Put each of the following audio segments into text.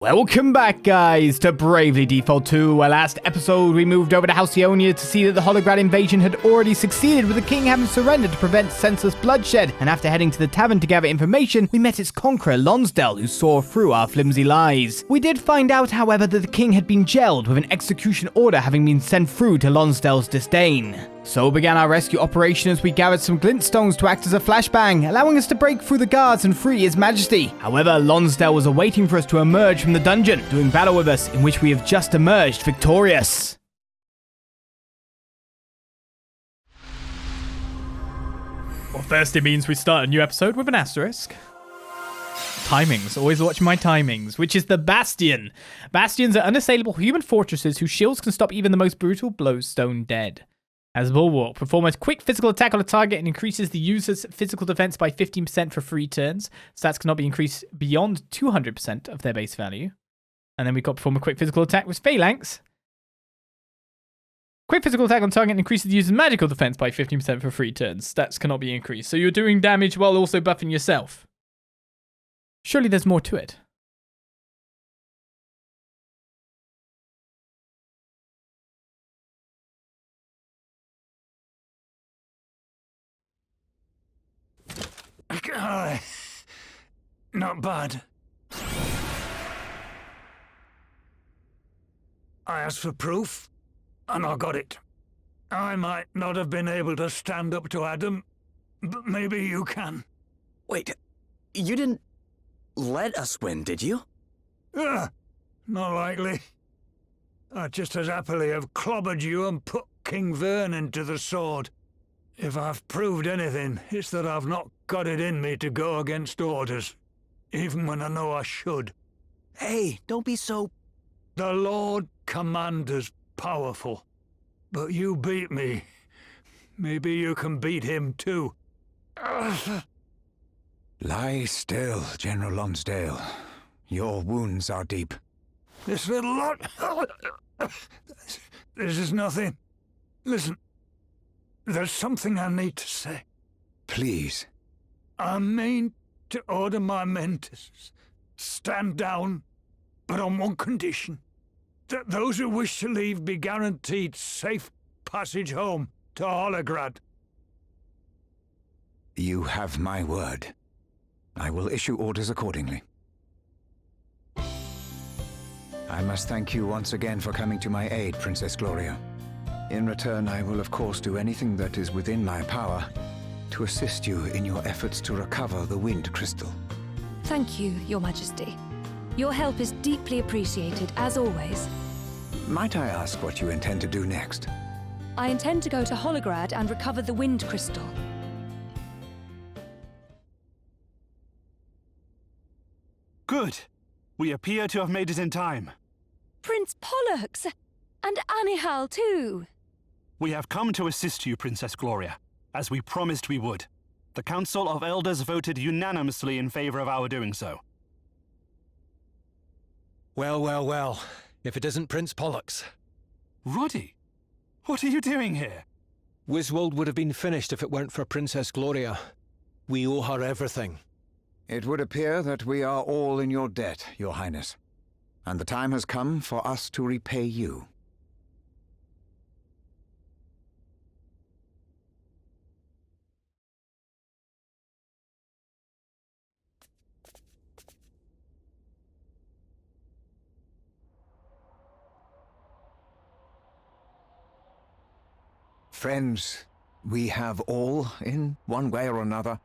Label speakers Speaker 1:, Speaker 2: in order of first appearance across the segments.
Speaker 1: Welcome back, guys, to Bravely Default 2. Last episode, we moved over to Halcyonia to see that the Holograd invasion had already succeeded, with the king having surrendered to prevent senseless bloodshed. And after heading to the tavern to gather information, we met its conqueror, Lonsdale, who saw through our flimsy lies. We did find out, however, that the king had been jailed, with an execution order having been sent through to Lonsdale's disdain. So began our rescue operation as we gathered some glintstones to act as a flashbang, allowing us to break through the guards and free His Majesty. However, Lonsdale was awaiting for us to emerge from the dungeon, doing battle with us, in which we have just emerged victorious. Well, first it means we start a new episode with an asterisk. Timings. Always watch my timings, which is the Bastion. Bastions are unassailable human fortresses whose shields can stop even the most brutal blows stone dead. As Bulwark, perform a quick physical attack on a target and increases the user's physical defense by 15% for 3 turns. Stats cannot be increased beyond 200% of their base value. And then we got perform a quick physical attack with Phalanx. Quick physical attack on target increases the user's magical defense by 15% for 3 turns. Stats cannot be increased. So you're doing damage while also buffing yourself. Surely there's more to it.
Speaker 2: Not bad. I asked for proof, and I got it. I might not have been able to stand up to Adam, but maybe you can.
Speaker 3: Wait, you didn't let us win, did you?
Speaker 2: Not likely. I'd just as happily have clobbered you and put King Vernon to the sword. If I've proved anything, it's that I've not got it in me to go against orders, even when I know I should.
Speaker 3: Hey, don't be so...
Speaker 2: The Lord Commander's powerful, but you beat me. Maybe you can beat him too.
Speaker 4: Lie still, General Lonsdale. Your wounds are deep.
Speaker 2: This little lot... This is nothing. Listen, there's something I need to say.
Speaker 4: Please.
Speaker 2: I mean to order my men to stand down, but on one condition. That those who wish to leave be guaranteed safe passage home to Holograd.
Speaker 4: You have my word. I will issue orders accordingly. I must thank you once again for coming to my aid, Princess Gloria. In return, I will of course do anything that is within my power to assist you in your efforts to recover the Wind Crystal.
Speaker 5: Thank you, Your Majesty. Your help is deeply appreciated, as always.
Speaker 4: Might I ask what you intend to do next?
Speaker 5: I intend to go to Holograd and recover the Wind Crystal.
Speaker 6: Good. We appear to have made it in time.
Speaker 5: Prince Pollux! And Anihal, too!
Speaker 6: We have come to assist you, Princess Gloria, as we promised we would. The Council of Elders voted unanimously in favor of our doing so.
Speaker 7: Well. If it isn't Prince Pollux.
Speaker 6: Roddy, what are you doing here?
Speaker 7: Wiswald would have been finished if it weren't for Princess Gloria. We owe her everything.
Speaker 4: It would appear that we are all in your debt, Your Highness. And the time has come for us to repay you. Friends, we have all, in one way or another,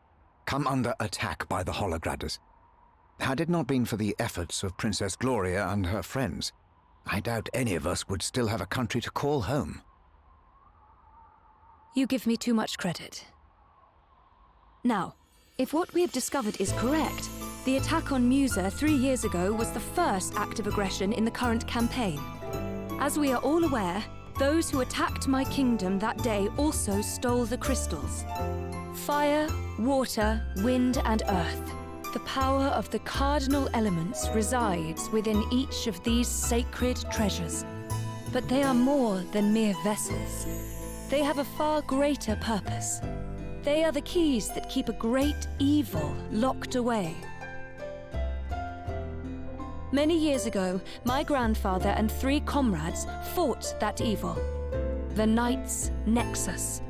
Speaker 4: come under attack by the Holograders. Had it not been for the efforts of Princess Gloria and her friends, I doubt any of us would still have a country to call home.
Speaker 5: You give me too much credit. Now, if what we have discovered is correct, the attack on Musa 3 years ago was the first act of aggression in the current campaign. As we are all aware, those who attacked my kingdom that day also stole the crystals. Fire, water, wind, and earth. The power of the cardinal elements resides within each of these sacred treasures. But they are more than mere vessels. They have a far greater purpose. They are the keys that keep a great evil locked away. Many years ago, my grandfather and 3 comrades fought that evil. The Knight's Nexus.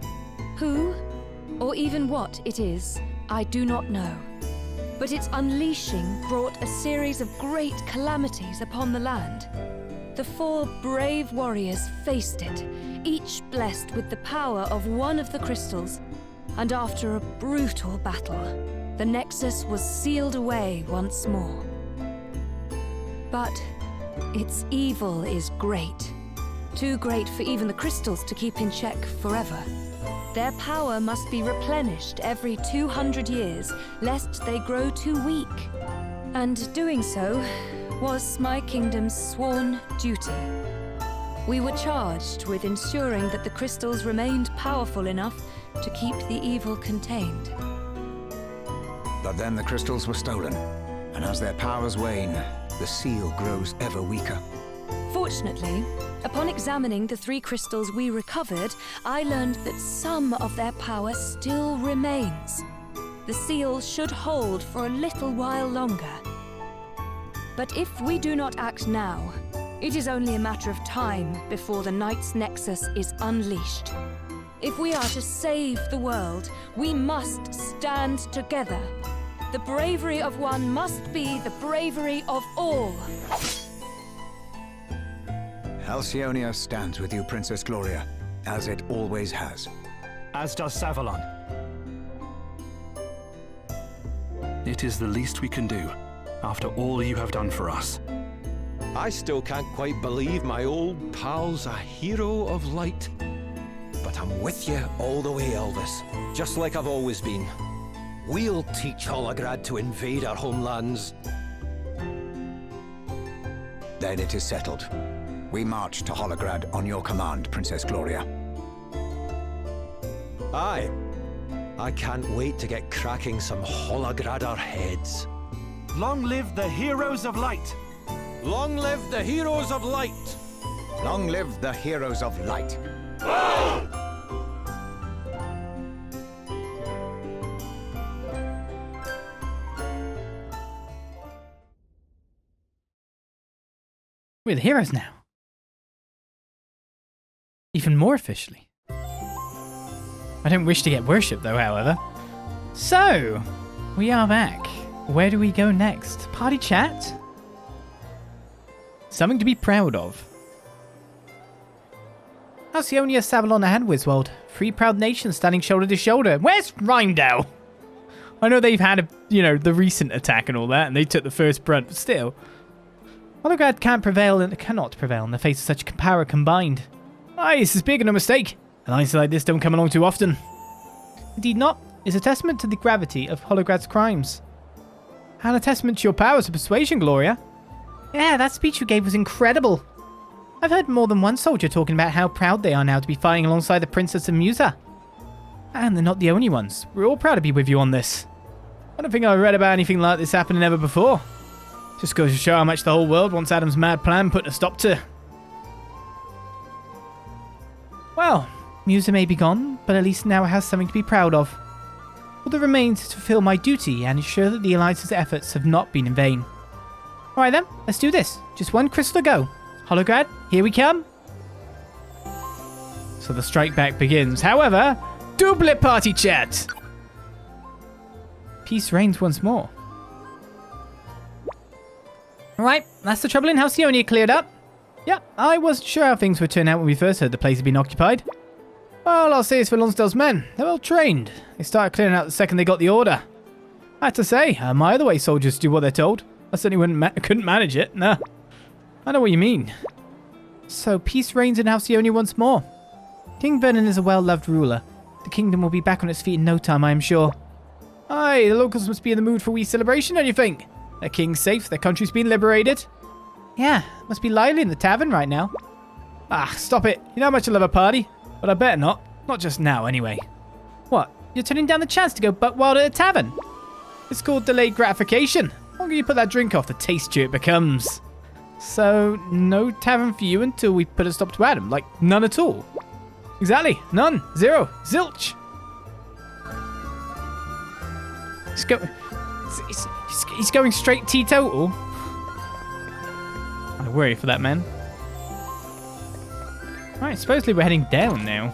Speaker 5: Who, or even what it is, I do not know. But its unleashing brought a series of great calamities upon the land. The 4 brave warriors faced it, each blessed with the power of one of the crystals, and after a brutal battle, the Nexus was sealed away once more. But its evil is great. Too great for even the crystals to keep in check forever. Their power must be replenished every 200 years, lest they grow too weak. And doing so was my kingdom's sworn duty. We were charged with ensuring that the crystals remained powerful enough to keep the evil contained.
Speaker 4: But then the crystals were stolen, and as their powers wane, the seal grows ever weaker.
Speaker 5: Fortunately, upon examining the 3 crystals we recovered, I learned that some of their power still remains. The seal should hold for a little while longer. But if we do not act now, it is only a matter of time before the Knight's Nexus is unleashed. If we are to save the world, we must stand together. The bravery of one must be the bravery of all.
Speaker 4: Halcyonia stands with you, Princess Gloria, as it always has.
Speaker 6: As does Savalon. It is the least we can do, after all you have done for us.
Speaker 7: I still can't quite believe my old pal's a hero of light. But I'm with you all the way, Elvis, just like I've always been. We'll teach Holograd to invade our homelands.
Speaker 4: Then it is settled. We march to Holograd on your command, Princess Gloria.
Speaker 7: Aye. I can't wait to get cracking some Hologradar heads.
Speaker 6: Long live the heroes of light!
Speaker 7: Long live the heroes of light!
Speaker 4: Long live the heroes of light!
Speaker 1: We're the heroes now. Even more officially. I don't wish to get worshipped though, however. So, we are back. Where do we go next? Party chat? Something to be proud of. Halcyonia, Savalon and Wiswald. 3 proud nations standing shoulder to shoulder. Where's Rheindell? I know they've had, the recent attack and all that, and they took the first brunt, but still. Holograd cannot prevail in the face of such power combined. Aye, this is big and no mistake. Alliances like this don't come along too often. Indeed not. It's a testament to the gravity of Holograd's crimes. And a testament to your powers of persuasion, Gloria. Yeah, that speech you gave was incredible. I've heard more than one soldier talking about how proud they are now to be fighting alongside the Princess of Musa. And they're not the only ones. We're all proud to be with you on this. I don't think I've read about anything like this happening ever before. Just goes to show how much the whole world wants Adam's mad plan put a stop to. Well, Musa may be gone, but at least now it has something to be proud of. All that remains is to fulfill my duty and ensure that the Alliance's efforts have not been in vain. Alright then, let's do this. Just one crystal to go. Holograd, here we come. So the strike back begins. However, double party chat. Peace reigns once more. Alright, that's the trouble in Halcyonia cleared up. Yep, I wasn't sure how things would turn out when we first heard the place had been occupied. Well, I'll say it's for Lonsdale's men. They're well trained. They started clearing out the second they got the order. I have to say, I admire the way soldiers do what they're told. I certainly couldn't manage it, no. I know what you mean. So, peace reigns in Halcyonia once more. King Vernon is a well-loved ruler. The kingdom will be back on its feet in no time, I am sure. Aye, the locals must be in the mood for a wee celebration, don't you think? Their king's safe, their country's been liberated. Yeah, must be lively in the tavern right now. Ah, stop it. You know how much I love a party? But I better not. Not just now, anyway. What? You're turning down the chance to go buck wild at a tavern? It's called delayed gratification. The longer you put that drink off, the tastier it becomes. So, no tavern for you until we put a stop to Adam? Like, none at all? Exactly. None. Zero. Zilch. He's going straight teetotal. I worry for that man. Alright, supposedly we're heading down now.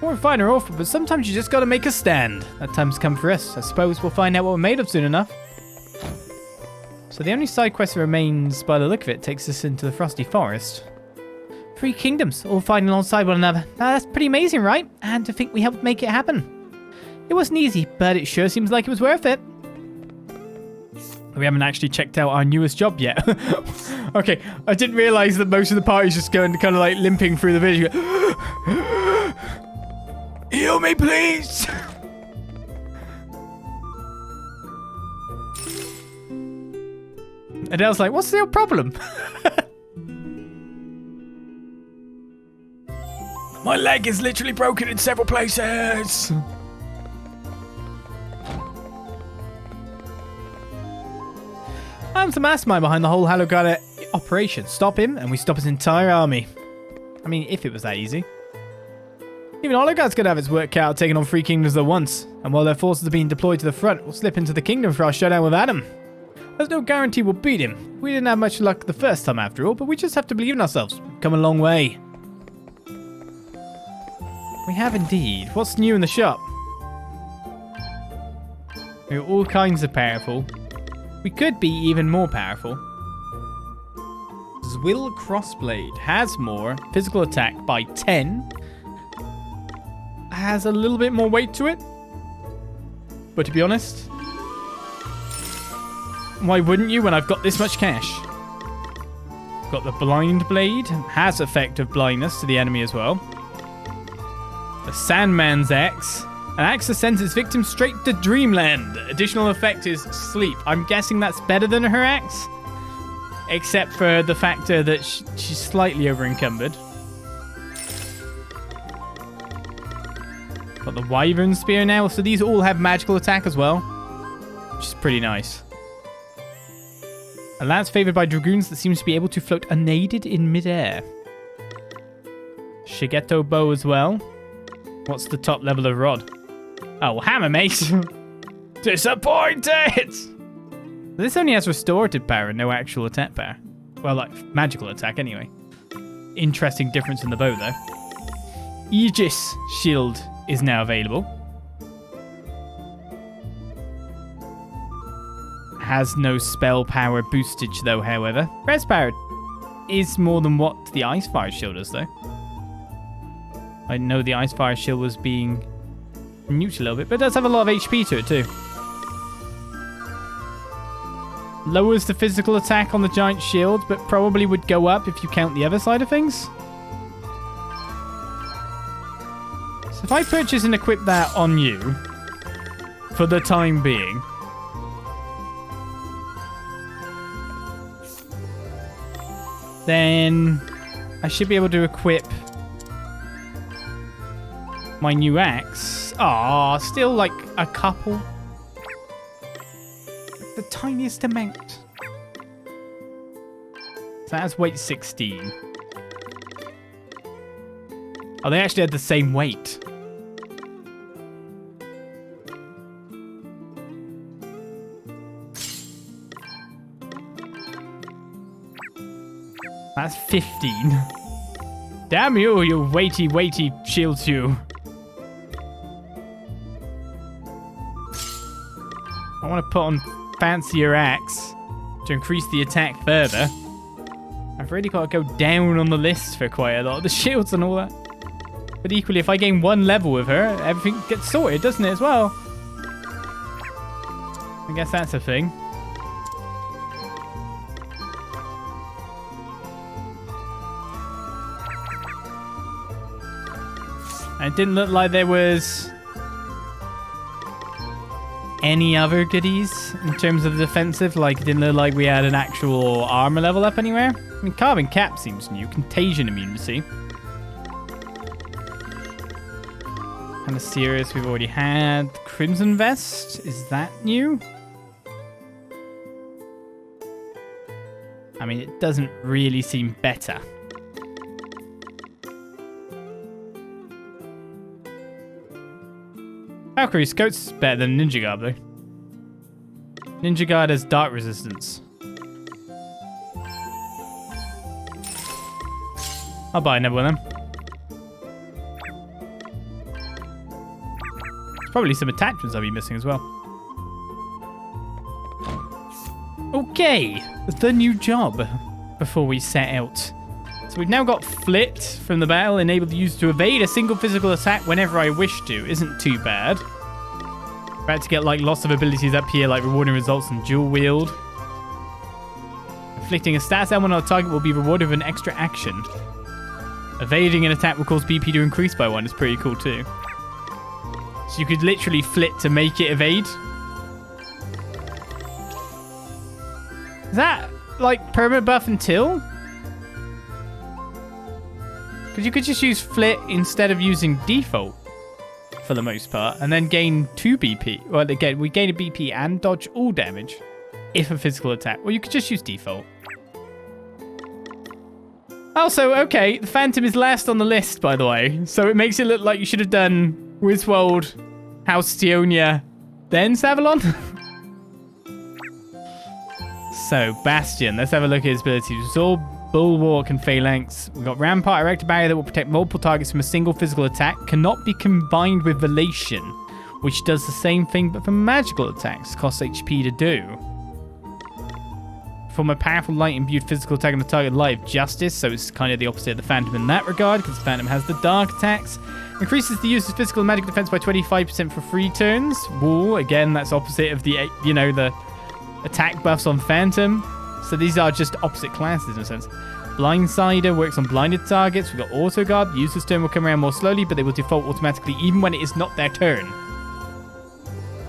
Speaker 1: More fine or awful, but sometimes you just gotta make a stand. That time's come for us. I suppose we'll find out what we're made of soon enough. So the only side quest that remains, by the look of it, takes us into the Frosty Forest. 3 kingdoms, all fighting alongside one another. Now that's pretty amazing, right? And to think we helped make it happen. It wasn't easy, but it sure seems like it was worth it. We haven't actually checked out our newest job yet. Okay, I didn't realise that most of the party's just going kind of like limping through the village. Heal me, please! Adelle's like, what's your problem? My leg is literally broken in several places. I'm the mastermind behind the whole Holograd operation. Stop him, and we stop his entire army. I mean, if it was that easy. Even Holograd's gonna have its work cut out taking on 3 kingdoms at once. And while their forces are being deployed to the front, we'll slip into the kingdom for our showdown with Adam. There's no guarantee we'll beat him. We didn't have much luck the first time after all, but we just have to believe in ourselves. We've come a long way. We have indeed. What's new in the shop? We're all kinds of powerful. We could be even more powerful. Zwill Crossblade has more physical attack by 10. Has a little bit more weight to it. But to be honest, why wouldn't you when I've got this much cash? Got the Blind Blade. Has effect of blindness to the enemy as well. The Sandman's Axe. An axe that sends its victim straight to Dreamland. Additional effect is sleep. I'm guessing that's better than her axe. Except for the factor that she's slightly over-encumbered. Got the Wyvern Spear now. So these all have magical attack as well. Which is pretty nice. A lance favored by dragoons that seems to be able to float unaided in midair. Shigeto bow as well. What's the top level of rod? Oh, hammer mace. Disappointed! This only has restorative power and no actual attack power. Well, like magical attack anyway. Interesting difference in the bow though. Aegis shield is now available. Has no spell power boostage though, however. Res power is more than what the Icefire shield is though. I know the Icefire shield was being nuked a little bit, but it does have a lot of HP to it too. Lowers the physical attack on the giant shield, but probably would go up if you count the other side of things. So if I purchase and equip that on you, for the time being, then I should be able to equip my new axe. Ah, still like a couple. The tiniest amount. So that has weight 16. Oh, they actually had the same weight. That's 15. Damn you, you weighty, weighty shield you. I want to put on fancier axe to increase the attack further. I've really got to go down on the list for quite a lot of the shields and all that. But equally, if I gain 1 level with her, everything gets sorted, doesn't it, as well? I guess that's a thing. And it didn't look like there was any other goodies in terms of the defensive. Like, it didn't look like we had an actual armor level up anywhere. I mean, Carbon Cap seems new. Contagion immunity. Kind of serious we've already had. Crimson Vest, is that new? I mean, it doesn't really seem better. Valkyrie's coat's better than Ninja Guard though. Ninja Guard has dark resistance. I'll buy another one of them. There's probably some attachments I'll be missing as well. Okay, the new job before we set out. So we've now got Flit from the battle, enable the user to evade a single physical attack whenever I wish to. Isn't too bad. About to get like lots of abilities up here, like rewarding results and dual wield. Inflicting a status element on a target will be rewarded with an extra action. Evading an attack will cause BP to increase by 1. It's pretty cool too. So you could literally Flit to make it evade. Is that like permanent buff until? Because you could just use Flit instead of using default for the most part, and then gain 2 BP. Well, again, we gain a BP and dodge all damage if a physical attack. Well, you could just use default. Also, okay, the Phantom is last on the list, by the way, so it makes it look like you should have done Wiswald, Halcyonia, then Savalon. So, Bastion. Let's have a look at his abilities. Absorb, Bulwark, and Phalanx. We've got Rampart, Erect a barrier that will protect multiple targets from a single physical attack. Cannot be combined with Velation, which does the same thing but for magical attacks. Costs HP to do. Perform a powerful light-imbued physical attack on the target Light of Justice, so it's kind of the opposite of the Phantom in that regard, because the Phantom has the dark attacks. Increases the user's physical and magic defense by 25% for 3 turns. Woo, again, that's opposite of the, you know, the attack buffs on Phantom. So these are just opposite classes in a sense. Blindsider works on blinded targets. We've got Auto Guard. The user's turn will come around more slowly, but they will default automatically even when it is not their turn.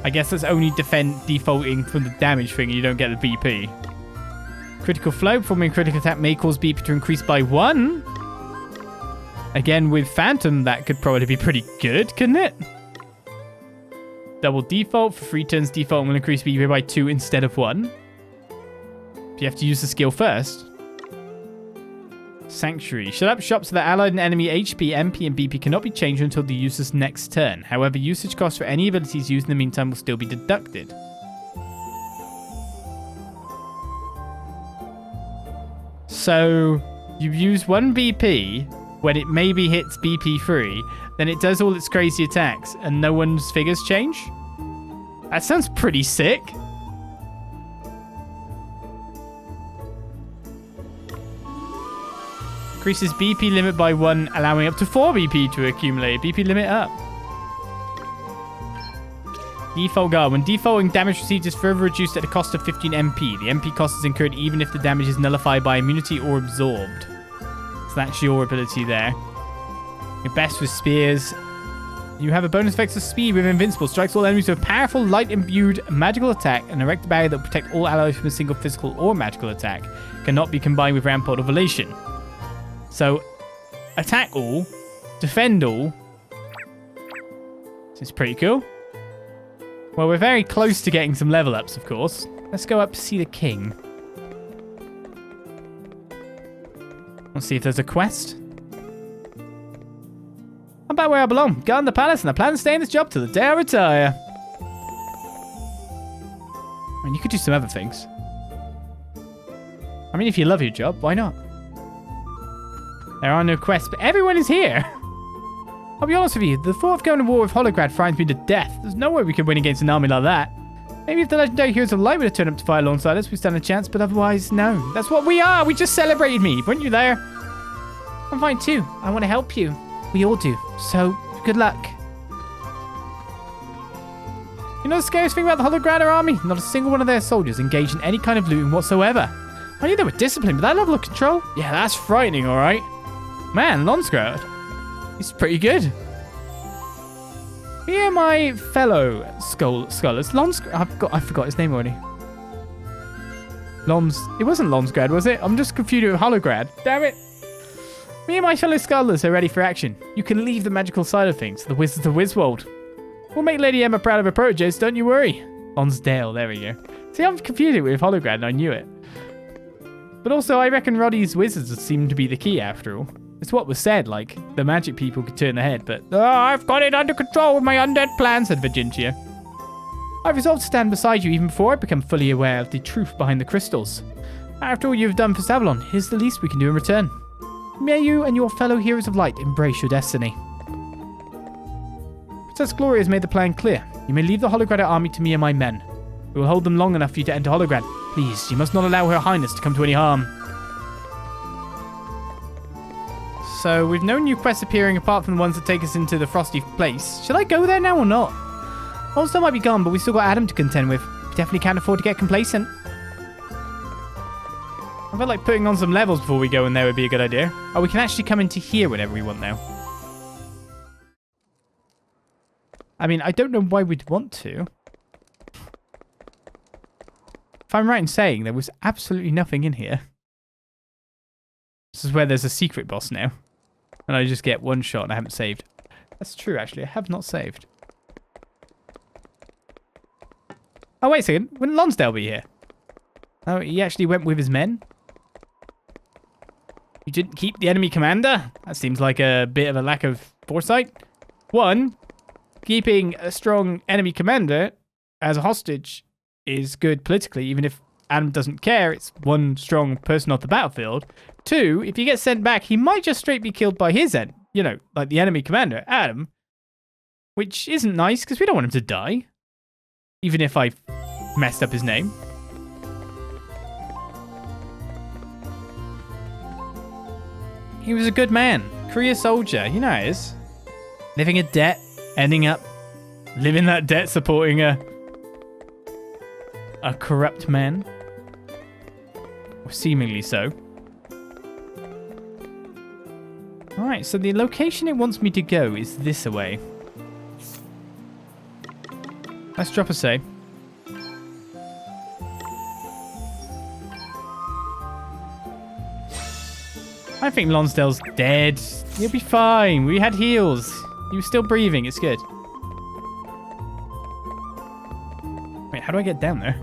Speaker 1: I guess that's only defaulting from the damage thing and you don't get the BP. Critical Flow. Performing a critical attack may cause BP to increase by 1. Again, with Phantom, that could probably be pretty good, couldn't it? Double Default. For 3 turns, default will increase BP by 2 instead of 1. You have to use the skill first. Sanctuary. Shut up shop so that allied and enemy HP, MP, and BP cannot be changed until the user's next turn. However, usage costs for any abilities used in the meantime will still be deducted. So, you use 1 BP when it maybe hits BP 3, then it does all its crazy attacks, and no one's figures change? That sounds pretty sick. Increases BP limit by 1, allowing up to 4 BP to accumulate. BP limit up. Default Guard. When defaulting, damage received is further reduced at a cost of 15 MP. The MP cost is incurred even if the damage is nullified by immunity or absorbed. So that's your ability there. You're best with spears. You have a bonus effect of speed with Invincible. Strikes all enemies with a powerful, light-imbued magical attack and erect a barrier that will protect all allies from a single physical or magical attack. Cannot be combined with Rampart or Velation. So, attack all, defend all. This is pretty cool. Well, we're very close to getting some level ups, of course. Let's go up to see the king. Let's see if there's a quest. I'm back where I belong. Guard the palace, and I plan to stay in this job till the day I retire. I mean, you could do some other things. I mean, if you love your job, why not? There are no quests, but everyone is here. I'll be honest with you, the thought of going to war with Holograd frightens me to death. There's no way we can win against an army like that. Maybe if the legendary heroes of light were to turn up to fight alongside us, we stand a chance, but otherwise, no. That's what we are! We just celebrated me, weren't you there? I'm fine too. I want to help you. We all do. So, good luck. You know the scariest thing about the Holograd army? Not a single one of their soldiers engaged in any kind of looting whatsoever. I knew they were disciplined, but that level of control? Yeah, that's frightening, alright. Man, Lonsdale. He's pretty good. Here, my fellow scholars. I forgot his name already. It wasn't Lonsgrad, was it? I'm just confused with Holograd. Damn it. Me and my fellow scholars are ready for action. You can leave the magical side of things to the Wizards of Wiswald. We'll make Lady Emma proud of her proteges, don't you worry. Lonsdale, there we go. See, I'm confused with Holograd and I knew it. But also, I reckon Roddy's wizards seem to be the key after all. It's what was said, like, the magic people could turn their head, but I've got it under control with my undead plan, said Virginia. I've resolved to stand beside you even before I become fully aware of the truth behind the crystals. After all you've done for Savalon, here's the least we can do in return. May you and your fellow heroes of light embrace your destiny. Princess Gloria has made the plan clear. You may leave the Holograd army to me and my men. We will hold them long enough for you to enter Holograd. Please, you must not allow Her Highness to come to any harm. So, we've no new quests appearing apart from the ones that take us into the Frosty Place. Should I go there now or not? Lonsdale might be gone, but we still got Adam to contend with. We definitely can't afford to get complacent. I felt like putting on some levels before we go in there would be a good idea. Oh, we can actually come into here whenever we want now. I mean, I don't know why we'd want to. If I'm right in saying there was absolutely nothing in here. This is where there's a secret boss now. And I just get one shot and I haven't saved. That's true, actually. I have not saved. Oh, wait a second. Wouldn't Lonsdale be here? Oh, he actually went with his men? You didn't keep the enemy commander? That seems like a bit of a lack of foresight. One, keeping a strong enemy commander as a hostage is good politically, even if Adam doesn't care. It's one strong person off the battlefield. Two, if he gets sent back, he might just straight be killed by his end. You know, like the enemy commander, Adam. Which isn't nice, because we don't want him to die. Even if I messed up his name. He was a good man. Career soldier. You know how it is. Living in debt. Ending up living that debt, supporting a corrupt man. Or seemingly so. Alright, so the location it wants me to go is this away. Let's drop a save. I think Lonsdale's dead. He'll be fine. We had heals. He was still breathing. It's good. Wait, how do I get down there?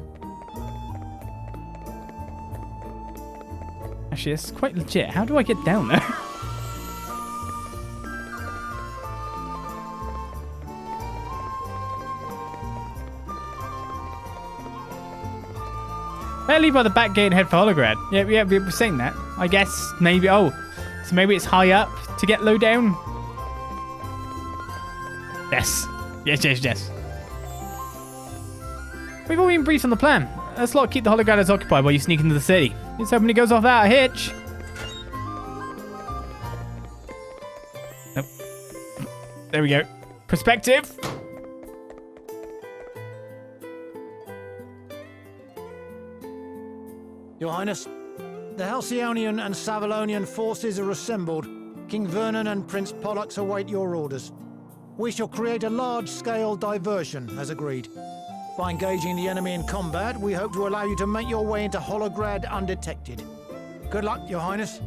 Speaker 1: Actually, it's quite legit. How do I get down there? Better leave by the back gate and head for Holograd. Yeah, we were saying that. I guess maybe. Oh, so maybe it's high up to get low down. Yes. Yes. We've all been briefed on the plan. Let's not keep the Holograders occupied while you sneak into the city. Let's hope it goes off without a hitch. Nope. There we go. Perspective.
Speaker 8: Your Highness, the Halcyonian and Savalonian forces are assembled. King Vernon and Prince Pollux await your orders. We shall create a large-scale diversion, as agreed. By engaging the enemy in combat, we hope to allow you to make your way into Holograd undetected. Good luck, Your Highness.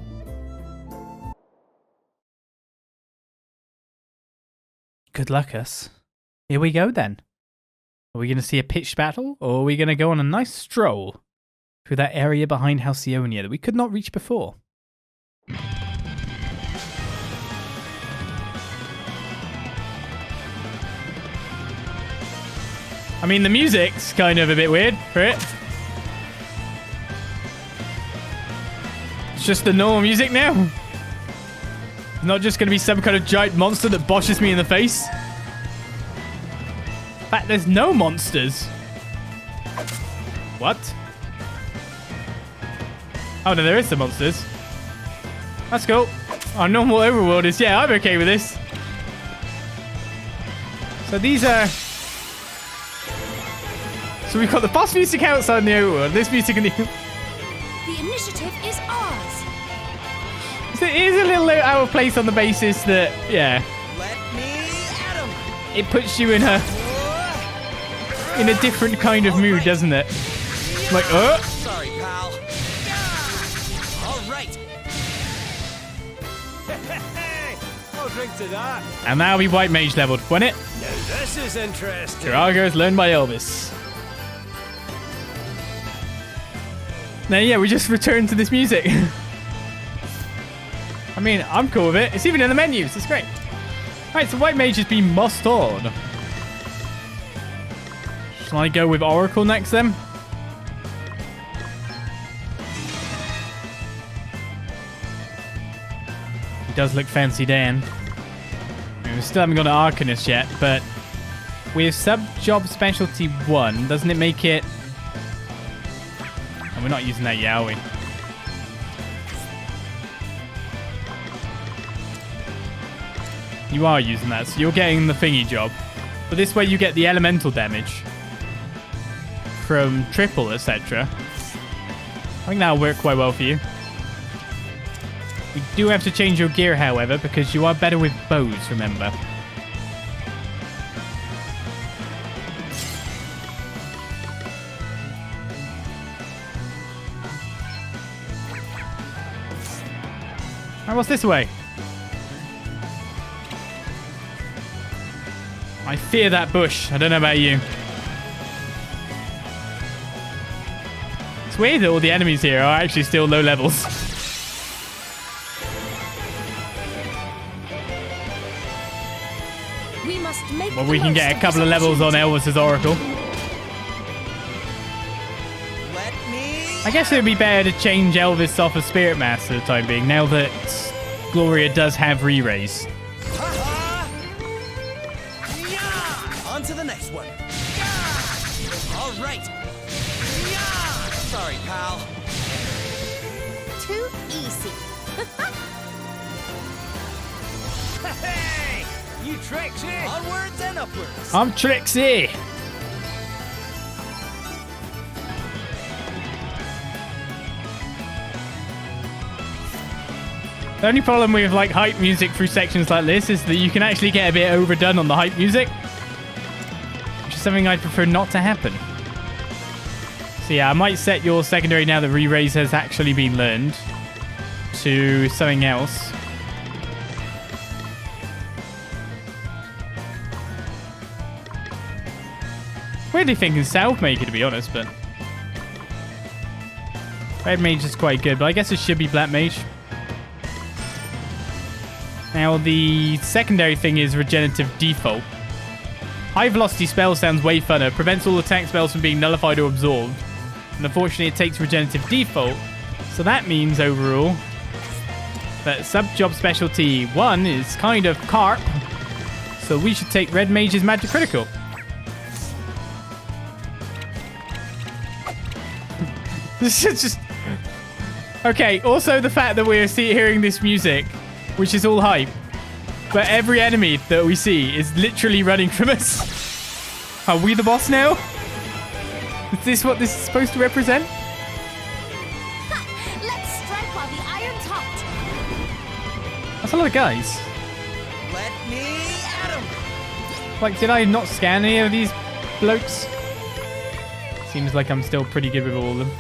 Speaker 1: Good luck, us. Here we go, then. Are we going to see a pitched battle, or are we going to go on a nice stroll through that area behind Halcyonia that we could not reach before? I mean, the music's kind of a bit weird for it. It's just the normal music now. It's not just going to be some kind of giant monster that boshes me in the face. In fact, there's no monsters. What? Oh, no, there is some monsters. That's cool. Our normal overworld is, yeah, I'm okay with this. So these are... So we've got the boss music outside in the overworld, this music in the...
Speaker 5: The initiative is ours.
Speaker 1: So it is a little out of place on the basis that, yeah.
Speaker 3: Let me at him.
Speaker 1: It puts you in a different kind of mood, doesn't it? Like,
Speaker 3: Sorry, pal. All right.
Speaker 8: I'll drink to that.
Speaker 1: And now we white mage leveled, wasn't it?
Speaker 8: Now this is interesting.
Speaker 1: Tirago's learned by Elvis. Now, yeah, we just returned to this music. I mean, I'm cool with it. It's even in the menus. It's great. Right, so white mage has been mossed on. Shall I go with Oracle next, then? It does look fancy, Dan. We still haven't got an Arcanist yet, but with sub-job specialty 1, doesn't it make it... And we're not using that yet, are we? You are using that, so you're getting the thingy job. But this way you get the elemental damage from triple, etc. I think that'll work quite well for you. You do have to change your gear, however, because you are better with bows, remember. Alright, what's this way? I fear that bush. I don't know about you. It's weird that all the enemies here are actually still low levels.
Speaker 5: We must make
Speaker 1: Well, we can get a couple of levels on Elvis's Oracle. I guess it would be better to change Elvis off of Spirit Mass for the time being, now that Gloria does have re-raise.
Speaker 3: On to the next one. All right. Sorry, pal.
Speaker 9: Too easy.
Speaker 2: Hey! You Trixie!
Speaker 3: Onwards and upwards.
Speaker 1: I'm Trixie! The only problem with like hype music through sections like this is that you can actually get a bit overdone on the hype music, which is something I'd prefer not to happen. So yeah, I might set your secondary now that re-raise has actually been learned to something else. Weirdly thinking Salve-Maker, to be honest, but Red Mage is quite good, but I guess it should be Black Mage. Now, the secondary thing is Regenerative Default. High Velocity spell sounds way funner, prevents all attack spells from being nullified or absorbed, and unfortunately it takes Regenerative Default, so that means overall that sub-job specialty 1 is kind of carp, so we should take Red Mage's Magic Critical. This is just... Okay, also the fact that we're hearing this music, which is all hype, but every enemy that we see is literally running from us. Are we the boss now? Is this what this is supposed to represent?
Speaker 9: Ha! Let's strike while the iron's hot.
Speaker 1: That's a lot of guys.
Speaker 3: Let me at 'em.
Speaker 1: Like, did I not scan any of these blokes? Seems like I'm still pretty good with all of them.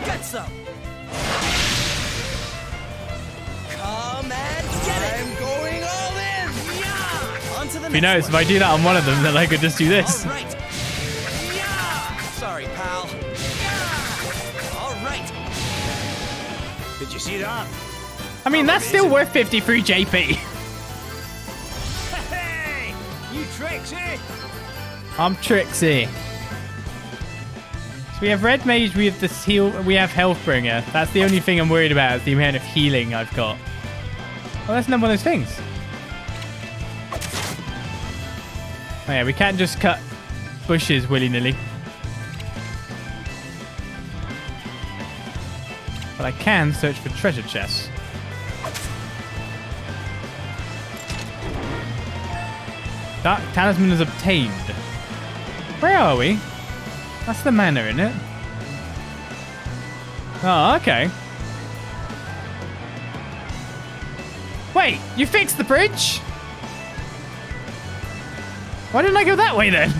Speaker 3: Get some. Come and get it. I'm going all in. Yeah. On to the
Speaker 1: If you
Speaker 3: next
Speaker 1: notice,
Speaker 3: one.
Speaker 1: if I do that on one of them, then I could just do this.
Speaker 3: All right. Yeah. Sorry, pal. Yeah. All right.
Speaker 2: Did you see that?
Speaker 1: I mean, that's still worth 53 JP.
Speaker 2: Hey! You Trixie!
Speaker 1: I'm Trixie. So we have Red Mage, we have this heal, we have Healthbringer. That's the only thing I'm worried about, is the amount of healing I've got. Well, that's not one of those things. Oh yeah, we can't just cut bushes willy-nilly. But I can search for treasure chests. Dark Talisman is obtained. Where are we? That's the manor, isn't it? Oh, okay. Wait, you fixed the bridge? Why didn't I go that way then?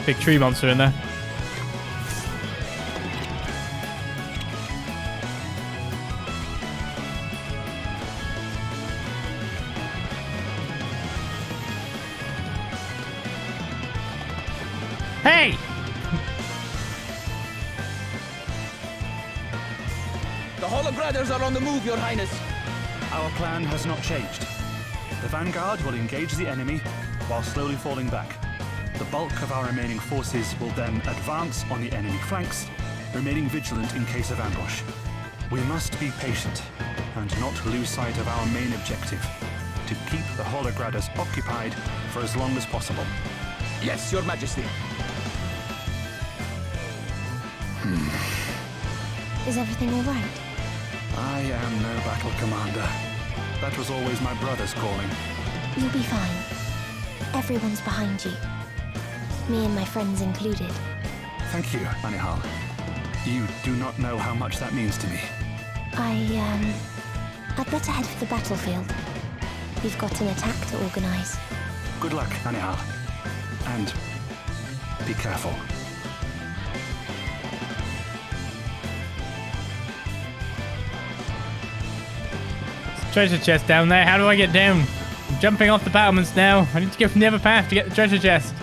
Speaker 1: Big tree monster in there. Hey!
Speaker 7: The Holograders are on the move, Your Highness.
Speaker 6: Our plan has not changed. The vanguard will engage the enemy while slowly falling back. The bulk of our remaining forces will then advance on the enemy flanks, remaining vigilant in case of ambush. We must be patient and not lose sight of our main objective, to keep the Holograders occupied for as long as possible.
Speaker 7: Yes, Your Majesty.
Speaker 9: Is everything all right?
Speaker 6: I am no battle commander. That was always my brother's calling.
Speaker 9: You'll be fine. Everyone's behind you. Me and my friends included.
Speaker 6: Thank you, Anihal. You do not know how much that means to me.
Speaker 9: I'd better head for the battlefield. We've got an attack to organize.
Speaker 6: Good luck, Anihal. And be careful.
Speaker 1: Treasure chest down there. How do I get down? I'm jumping off the battlements now. I need to go from the other path to get the treasure chest.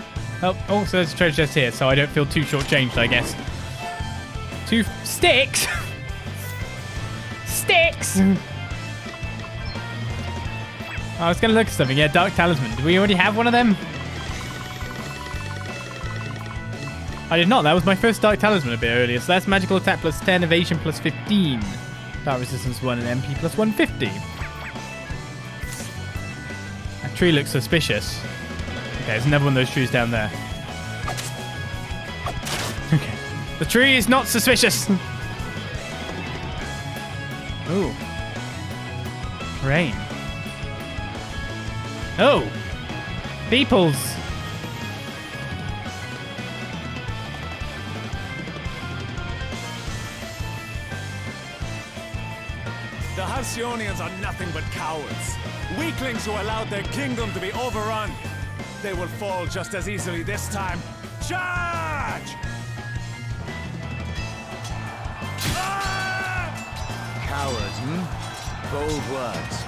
Speaker 1: Oh, also there's a treasure chest here, so I don't feel too shortchanged, I guess. 2 sticks? Sticks! I was going to look at something. Yeah, Dark Talisman. Do we already have one of them? I did not. That was my first Dark Talisman a bit earlier. So that's magical attack plus 10, evasion plus 15. Dark resistance 1 and MP plus 150. That tree looks suspicious. Okay, there's another one of those trees down there. Okay. The tree is not suspicious. Ooh. Rain. Oh. Peoples.
Speaker 10: The Halcyonians are nothing but cowards. Weaklings who allowed their kingdom to be overrun. They will fall just as easily this time. Charge!
Speaker 4: Cowards, Bold words.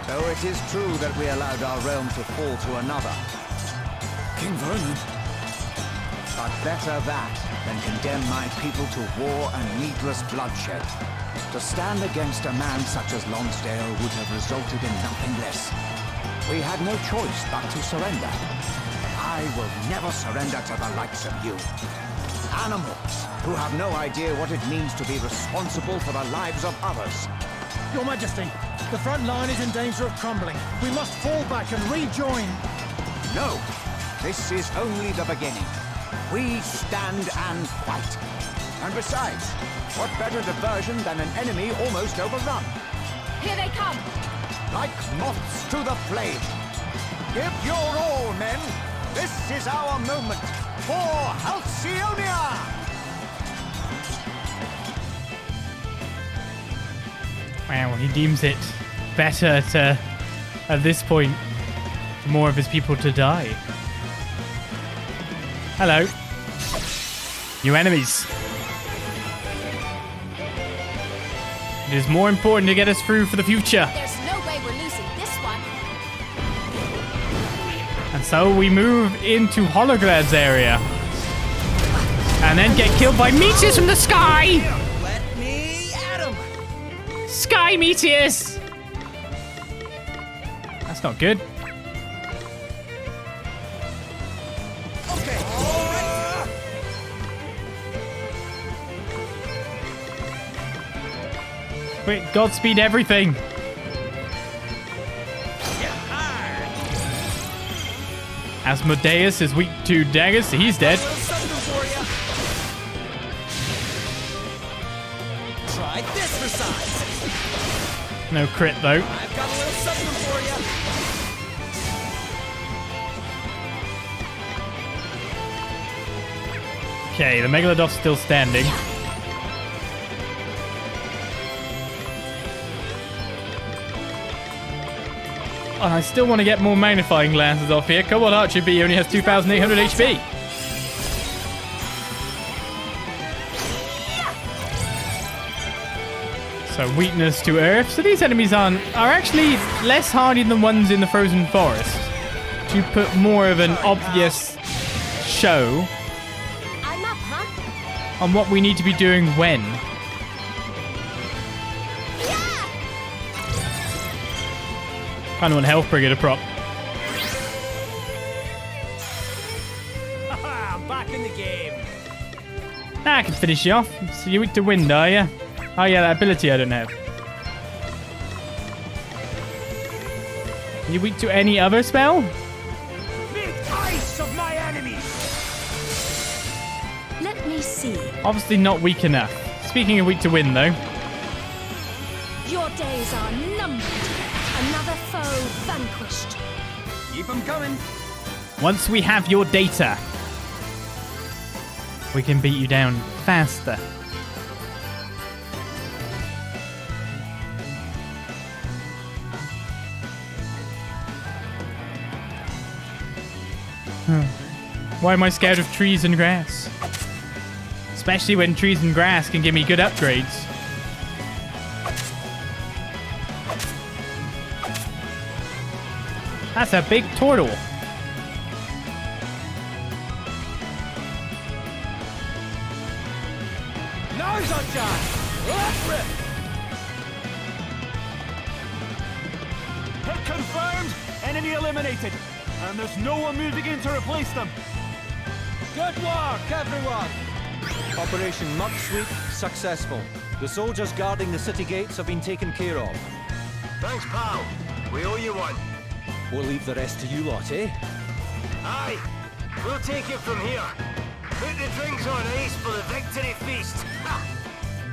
Speaker 4: Though it is true that we allowed our realm to fall to another.
Speaker 10: King Vernon.
Speaker 4: But better that than condemn my people to war and needless bloodshed. To stand against a man such as Lonsdale would have resulted in nothing less. We had no choice but to surrender. I will never surrender to the likes of you. Animals who have no idea what it means to be responsible for the lives of others.
Speaker 8: Your Majesty, the front line is in danger of crumbling. We must fall back and rejoin.
Speaker 4: No, this is only the beginning. We stand and fight. And besides, what better diversion than an enemy almost overrun?
Speaker 9: Here they come!
Speaker 4: Like moths to the flame. Give your all, men. This is our moment for Halcyonia!
Speaker 1: Wow, he deems it better to, at this point, for more of his people to die. Hello. New enemies. It is more important to get us through for the future.
Speaker 9: There's no way we're losing this one.
Speaker 1: And so we move into Holograd's area. And then get killed by meteors from the sky!
Speaker 3: Let me at 'em!
Speaker 1: Sky meteors! That's not good.
Speaker 3: Okay, all right.
Speaker 1: Quick, Godspeed everything. Asmodeus is weak to daggers, so he's dead.
Speaker 3: Try this for size.
Speaker 1: No crit though.
Speaker 3: I've got a little something for you.
Speaker 1: Okay, the Megalodoff's still standing. And I still want to get more magnifying glances off here. Come on, Archer B only has 2,800 HP. So weakness to earth. So these enemies are actually less hardy than the ones in the frozen forest. To put more of an obvious show
Speaker 9: I'm up, huh?
Speaker 1: on what we need to be doing when. Kind of want Health Brigade a prop.
Speaker 10: I'm back in the game.
Speaker 1: I can finish you off. So you're weak to wind, are you? Oh yeah, that ability I don't have. Are you weak to any other spell?
Speaker 10: Meet ice of my enemies.
Speaker 5: Let me see.
Speaker 1: Obviously not weak enough. Speaking of weak to wind, though.
Speaker 5: Your days are numbered. Another foe vanquished.
Speaker 3: Keep them coming.
Speaker 1: Once we have your data, we can beat you down faster. Why am I scared of trees and grass? Especially when trees and grass can give me good upgrades. That's a big turtle.
Speaker 3: Now's our chance. Let's rip.
Speaker 10: Hit confirmed. Enemy eliminated. And there's no one moving in to replace them.
Speaker 3: Good work, everyone. Operation Muck Sweep successful. The soldiers guarding the city gates have been taken care of.
Speaker 10: Thanks, pal. We owe you one.
Speaker 3: We'll leave the rest to you lot, eh?
Speaker 10: Aye. We'll take it from here. Put the drinks on ice for the victory feast.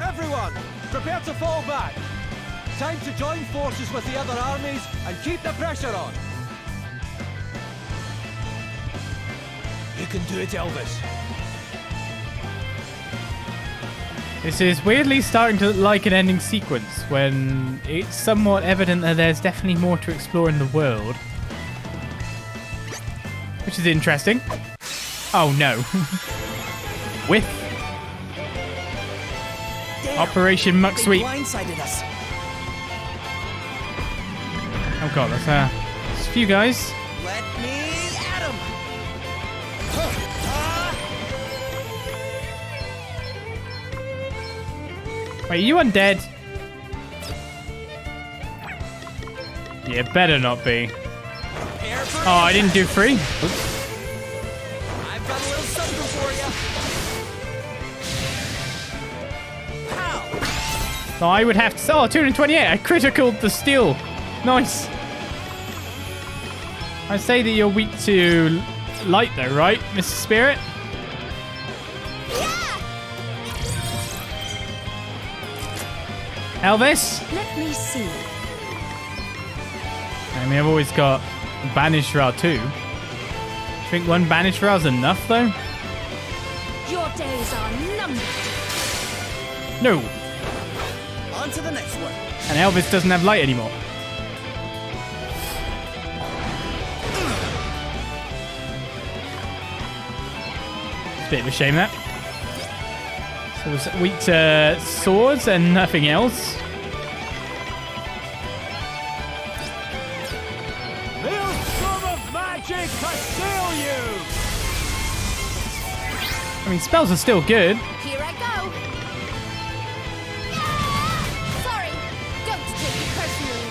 Speaker 3: Everyone, prepare to fall back. Time to join forces with the other armies and keep the pressure on. You can do it, Elvis.
Speaker 1: This is weirdly starting to look like an ending sequence when it's somewhat evident that there's definitely more to explore in the world. Which is interesting. Oh no. Whiff.
Speaker 3: Damn,
Speaker 1: Operation Muck
Speaker 3: they
Speaker 1: Sweep.
Speaker 3: blindsided us.
Speaker 1: Oh god, that's a few guys.
Speaker 3: Let me at 'em.
Speaker 1: Wait, are you undead? Yeah, better not be. Oh, I didn't do 3. Oops.
Speaker 3: I've got a little something for you. Pow!
Speaker 1: So I would have to... Oh, 228. I criticaled the steel. Nice. I say that you're weak to light though, right, Mr. Spirit? Elvis?
Speaker 5: Let me see.
Speaker 1: I mean, I've always got Banish Ra too. Do you think 1 Banish Ra is enough though?
Speaker 5: Your days are numbered.
Speaker 1: No.
Speaker 3: On to the next one.
Speaker 1: And Elvis doesn't have light anymore. It's a bit of a shame that. So it's weak to swords and nothing else.
Speaker 10: Maelstrom of magic assail you!
Speaker 1: I mean, spells are still good.
Speaker 9: Here I go. Sorry, don't take it personally.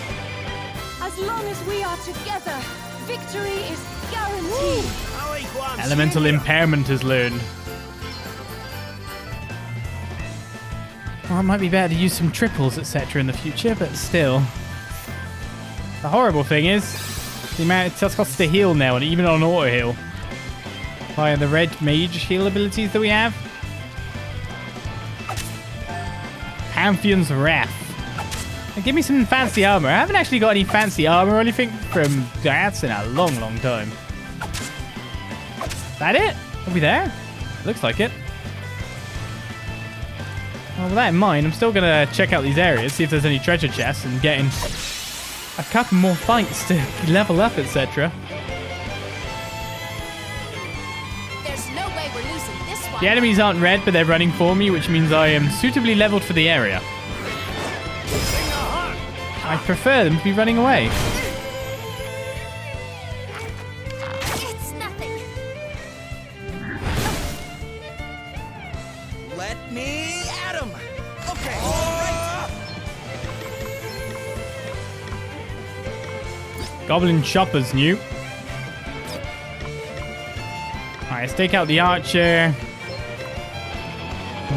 Speaker 9: As long as we are together, victory is guaranteed.
Speaker 1: Elemental impairment is learned. Well, it might be better to use some triples, etc. in the future, but still. The horrible thing is, the amount it just costs to heal now, and even on auto heal. Via the red mage heal abilities that we have. Pantheon's Wrath. Now, give me some fancy armor. I haven't actually got any fancy armor or anything from that in a long, long time. Is that it? Are we there? Looks like it. Well, with that in mind, I'm still going to check out these areas, see if there's any treasure chests, and get in a couple more fights to level up, etc.
Speaker 9: There's no way we're losing this one.
Speaker 1: The enemies aren't red, but they're running for me, which means I am suitably leveled for the area. I prefer them to be running away.
Speaker 9: It's nothing.
Speaker 3: Let me at 'em. Okay, all right.
Speaker 1: Goblin Chopper's new. Alright, let's take out the archer,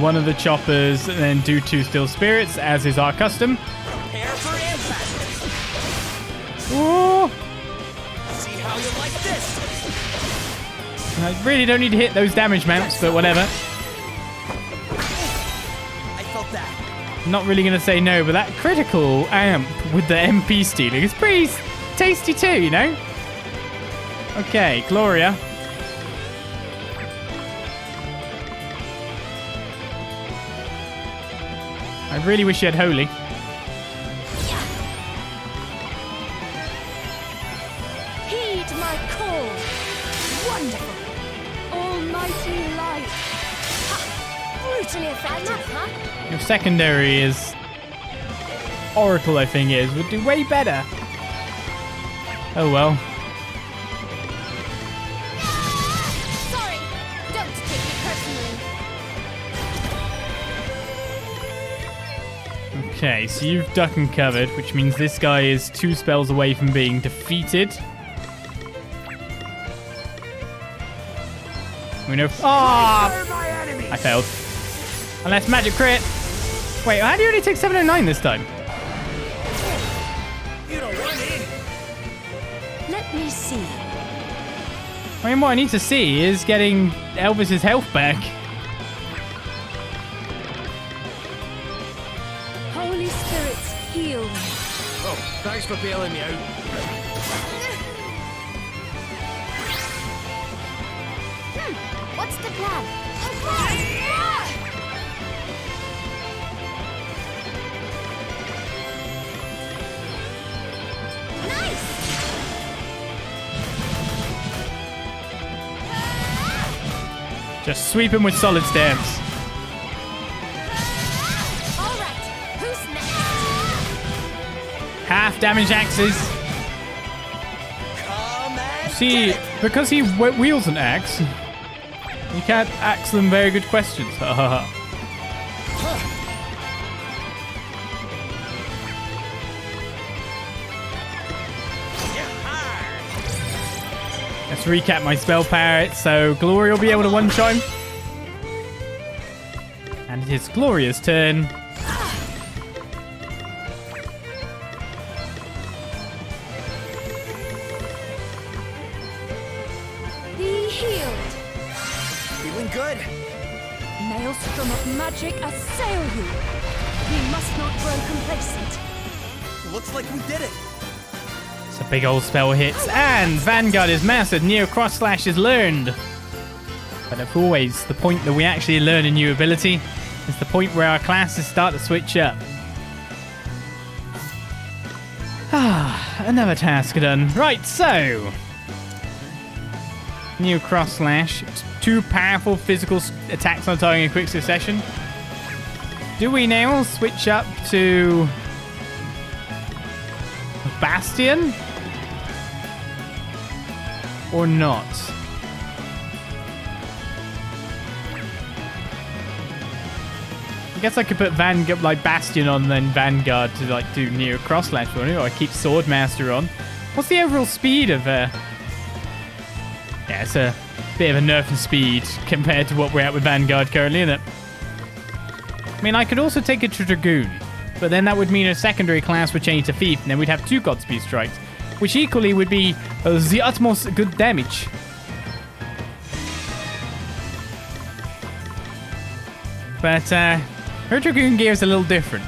Speaker 1: one of the choppers, and then do 2 steel spirits, as is our custom.
Speaker 11: Prepare for impact.
Speaker 1: Ooh.
Speaker 11: See how you like this.
Speaker 1: I really don't need to hit those damage mounts, but whatever.
Speaker 11: I felt that.
Speaker 1: Not really going to say no, but that critical amp with the MP stealing is pretty tasty too, you know? Okay, Gloria. I really wish you had Holy.
Speaker 9: Heed my call. Wonderful. Almighty light. Ha! Brutally effective, huh?
Speaker 1: Your secondary is... Oracle, I think is. Would do way better. Oh well.
Speaker 9: Sorry. Don't take it personally.
Speaker 1: Okay, so you've duck and covered, which means this guy is 2 spells away from being defeated. We know... Ah! I failed. Unless magic crit. Wait, how do you only take 709 this time?
Speaker 11: You don't want me.
Speaker 5: Let me see.
Speaker 1: I mean, what I need to see is getting Elvis's health back.
Speaker 5: Holy spirits, heal me.
Speaker 11: Oh, thanks for bailing me out.
Speaker 9: What's the plan? Nice!
Speaker 1: Just sweep him with solid stamps.
Speaker 9: All right, who's next?
Speaker 1: Half damage axes.
Speaker 11: Come and
Speaker 1: See,
Speaker 11: get it.
Speaker 1: because he wields an axe, you can't ask them very good questions. Ha ha ha. Let's recap my spell power. So Gloria will be able to one-shot him. And it is Gloria's turn.
Speaker 5: Be healed.
Speaker 11: Feeling good.
Speaker 5: Maelstrom of magic assail you. We must not grow complacent.
Speaker 11: Looks like we did it.
Speaker 1: It's a big old spell hits. And Vanguard is mastered. Neo Cross Slash is learned. But as always, the point that we actually learn a new ability is the point where our classes start to switch up. Another task done. Right, so... Neo Cross Slash. 2 powerful physical attacks on target in quick succession. Do we now switch up to... Bastion? Or not? I guess I could put Vanguard, like Bastion on, then Vanguard to like do Neo Cross Slash on it, or I keep Swordmaster on. What's the overall speed of Yeah, it's a bit of a nerf in speed compared to what we're at with Vanguard currently, isn't it? I mean, I could also take it to Dragoon, but then that would mean a secondary class would change to Thief, and then we'd have 2 Godspeed strikes, which equally would be the utmost good damage. But her Dragoon gear is a little different.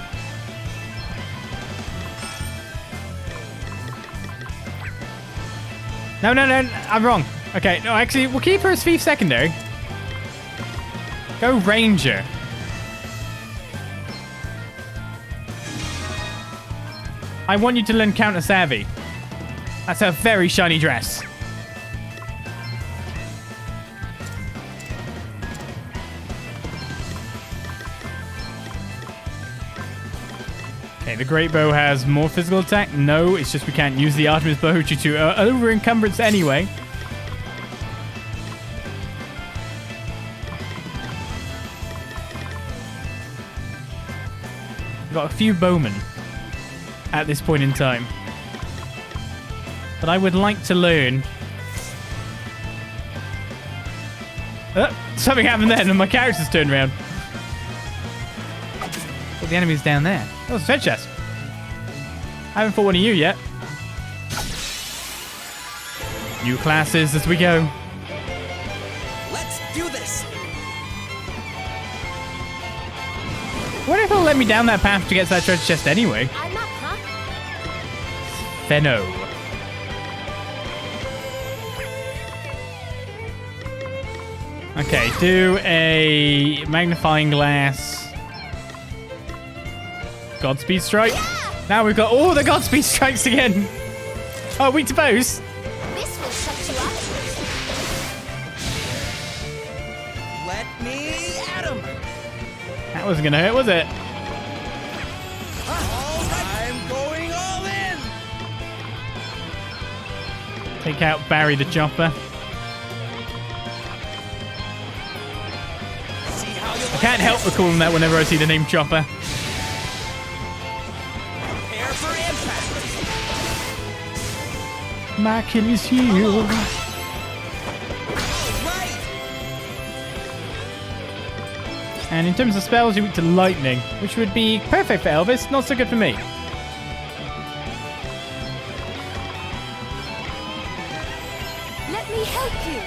Speaker 1: No, I'm wrong. Okay, no, actually, we'll keep her as Thief secondary. Go Ranger. I want you to learn Counter Savvy. That's a very shiny dress. Okay, the Great Bow has more physical attack. No, it's just we can't use the Artemis Bow due to over encumbrance anyway. We've got a few bowmen at this point in time. But I would like to learn Something happened then, and my character's turned around. Well, the enemy's down there. Oh, it's a treasure chest. I haven't fought one of you yet. New classes as we go.
Speaker 11: Let's do this.
Speaker 1: What if it'll let me down that path to get to that treasure chest anyway?
Speaker 9: I'm up, huh?
Speaker 1: Fenno. Okay, do a magnifying glass. Godspeed strike.
Speaker 9: Yeah!
Speaker 1: Now we've got all the Godspeed strikes again. Oh, weak to bows.
Speaker 9: This will shut you up.
Speaker 11: Let me at him.
Speaker 1: That wasn't gonna hurt, was it?
Speaker 11: All right. I'm going all in.
Speaker 1: Take out Barry the Chopper.
Speaker 11: See how you
Speaker 1: I can't help but call him that whenever I see the name Chopper.
Speaker 11: prepare for impact.
Speaker 1: My Achilles heel.
Speaker 11: All right.
Speaker 1: And in terms of spells, you're weak to lightning, which would be perfect for Elvis, not so good for me.
Speaker 9: Let me help you.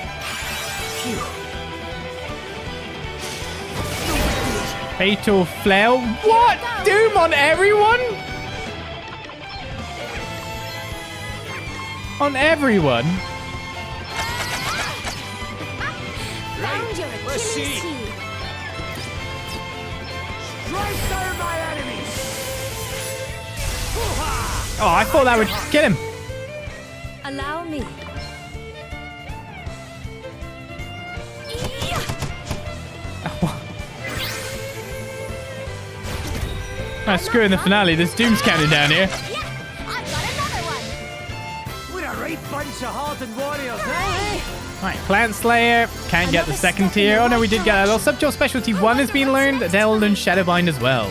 Speaker 1: Fatal Flail. What? Doom on everyone? On everyone?
Speaker 9: Found your
Speaker 11: Let's see.
Speaker 9: Achilles heel.
Speaker 11: Strike down my enemies.
Speaker 1: Oh, I thought that would get him.
Speaker 5: Allow me.
Speaker 1: Ah, screw in the finale. There's Doom's counting down here.
Speaker 9: Yeah, I got another one.
Speaker 11: We're a right bunch of hardened warriors, eh?
Speaker 1: Right, Plant Slayer. Can't get the second tier. Oh no, we did get a little Subjob Specialty 1 has been learned. Adelle and Shadowbind as well.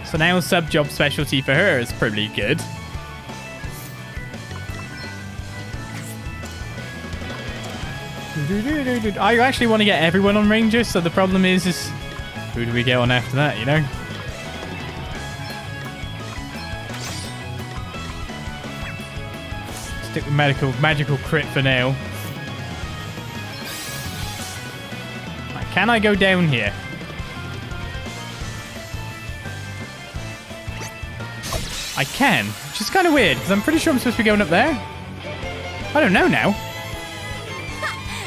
Speaker 1: So now Subjob Specialty for her is pretty good. I actually want to get everyone on Rangers, so the problem is who do we get on after that, you know? Stick with magical crit for now. Right, can I go down here? I can, which is kind of weird, because I'm pretty sure I'm supposed to be going up there. I don't know now.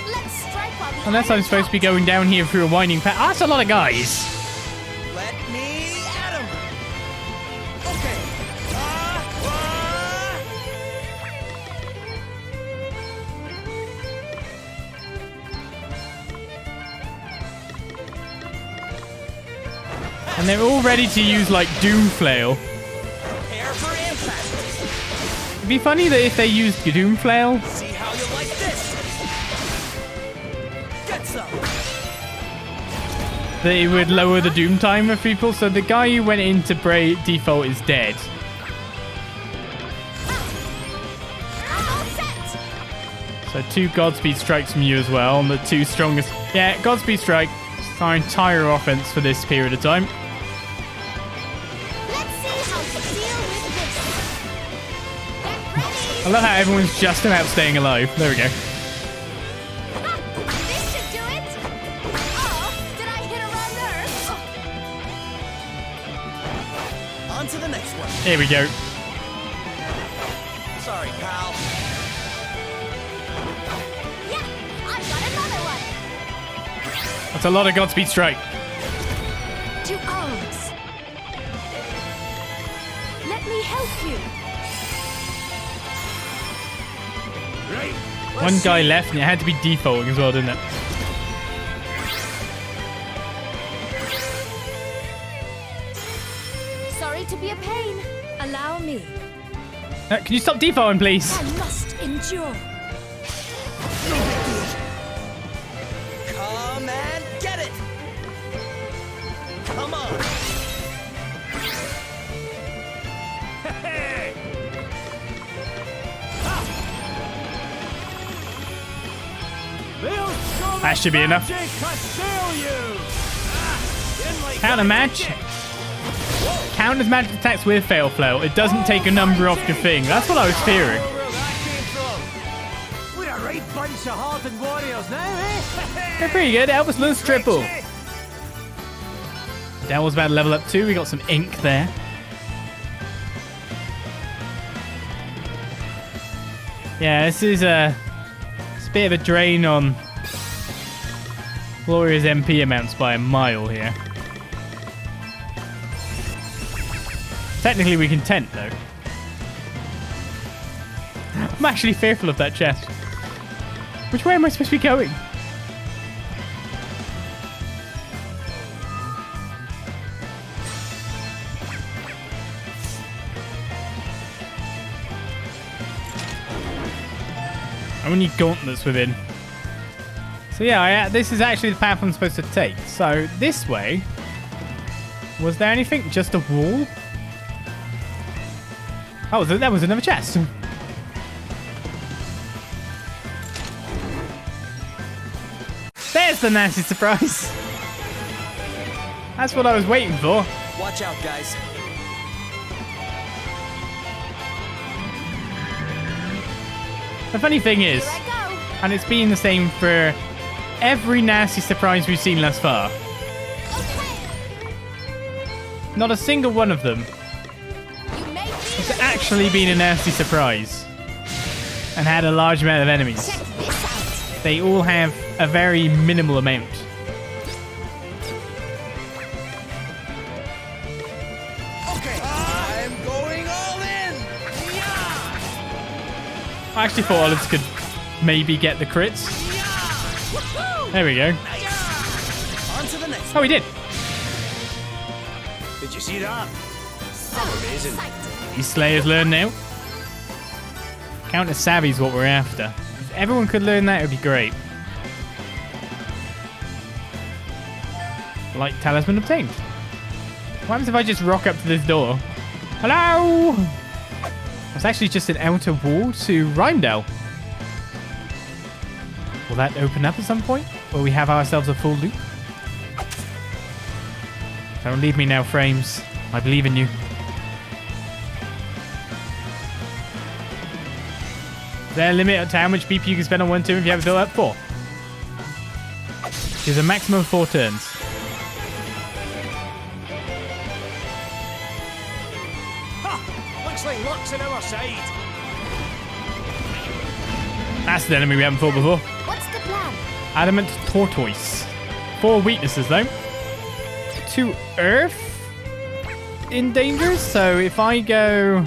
Speaker 9: Let's strike while the
Speaker 1: Unless I'm
Speaker 9: iron's
Speaker 1: supposed to be
Speaker 9: hot.
Speaker 1: going down here through a winding path. Oh, that's a lot of guys.
Speaker 11: Let me at him. Okay.
Speaker 1: And they're all ready to use, like, Doom Flail.
Speaker 11: Prepare for impact.
Speaker 1: It'd be funny that if they used Doom Flail,
Speaker 11: See how you like this. Get some.
Speaker 1: that it would lower the Doom time of people. So the guy who went into default is dead.
Speaker 9: I'm all set.
Speaker 1: So 2 Godspeed strikes from you as well. And the 2 strongest. Yeah, Godspeed strike. It's our entire offense for this period of time.
Speaker 9: Let's see how you deal with this. Get ready.
Speaker 1: I love how everyone's just about staying alive. There we go.
Speaker 9: Ha! This should do it. Oh, did I hit a wrong nerve?
Speaker 11: On to the next one.
Speaker 1: Here we go.
Speaker 11: Sorry, pal.
Speaker 9: Yeah, I got another one.
Speaker 1: That's a lot of Godspeed strike.
Speaker 5: To arms. Let me help you.
Speaker 11: Right.
Speaker 1: One guy left and it had to be defaulting as well, didn't it?
Speaker 9: Sorry to be a pain.
Speaker 5: Allow me.
Speaker 1: Can you stop defaulting, please?
Speaker 5: I must endure.
Speaker 11: Come and get it. Come on.
Speaker 1: That should be enough. Counter match. Counters magic attacks with fail flow. It doesn't take a number off your thing. That's what I was fearing.
Speaker 11: We're a right bunch of hardened warriors now, eh?
Speaker 1: They're pretty good. Elvis lose triple. Adelle was about to level up too. We got some ink there. Yeah, this is it's a bit of a drain on Gloria's MP amounts by a mile here. Technically we can tent though. I'm actually fearful of that chest. Which way am I supposed to be going? Only gauntlets within. So yeah, this is actually the path I'm supposed to take. So this way. Was there anything? Just a wall? Oh, that was another chest. There's the nasty surprise. That's what I was waiting for.
Speaker 11: Watch out, guys.
Speaker 1: The funny thing is, and it's been the same for every nasty surprise we've seen thus far. Not a single one of them has actually been a nasty surprise and had a large amount of enemies. They all have a very minimal amount.
Speaker 11: I'm going all in.
Speaker 1: I actually thought Olives could maybe get the crits. There we go.
Speaker 11: On to the next.
Speaker 1: Oh, he did.
Speaker 11: Did you see that? Amazing.
Speaker 1: These Slayers learn now. Counter Savvy's what we're after. If everyone could learn that, it would be great. Like Talisman obtained. What happens if I just rock up to this door? Hello? It's actually just an outer wall to Rhymedale. Will that open up at some point? Will we have ourselves a full loop? Don't leave me now, Frames. I believe in you. Is there a limit to how much BP you can spend on one turn if you have it built up? 4. There's a maximum of 4 turns.
Speaker 11: Ha! Looks like luck's on our side.
Speaker 1: That's the enemy we haven't fought before.
Speaker 9: What's the plan?
Speaker 1: Adamant Tortoise. 4 weaknesses though. 2 Earth in danger. So if I go...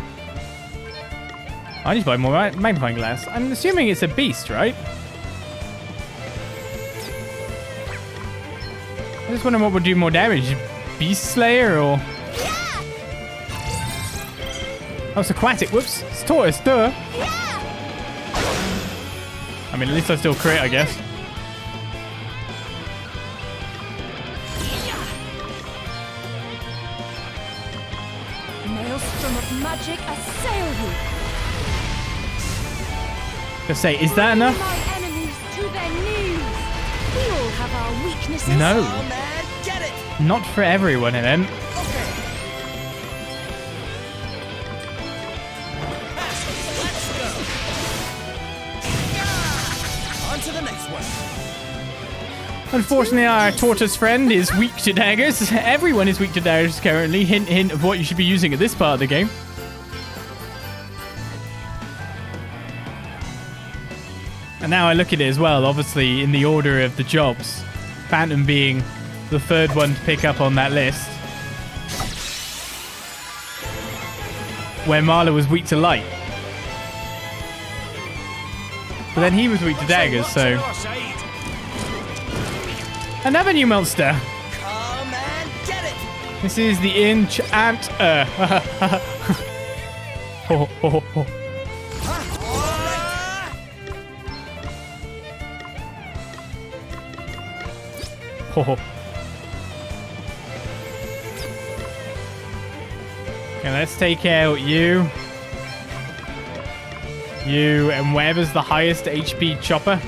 Speaker 1: I need to buy more magnifying glass. I'm assuming it's a beast, right? I just wonder what would do more damage. Beast Slayer or... Oh, it's aquatic. Whoops. It's tortoise. Duh. I mean, at least I still crit, I guess.
Speaker 5: Maelstrom of magic assail you.
Speaker 1: Just say, is that enough?
Speaker 5: My enemies to their knees. We all have our weaknesses.
Speaker 1: No.
Speaker 11: Oh, man, get it.
Speaker 1: Not for everyone, then.
Speaker 11: Okay. Let's go. On to the next one.
Speaker 1: Unfortunately, our tortoise friend is weak to daggers. Everyone is weak to daggers currently. Hint, hint of what you should be using at this part of the game. And now I look at it as well, obviously, in the order of the jobs. Phantom being the 3rd one to pick up on that list. Where Marla was weak to light. But then he was weak to daggers, so... Another new monster!
Speaker 11: Come and get it!
Speaker 1: This is the Enchant... ho, ho, ho, ho. Okay, let's take out you. You, and whatever's the highest HP chopper.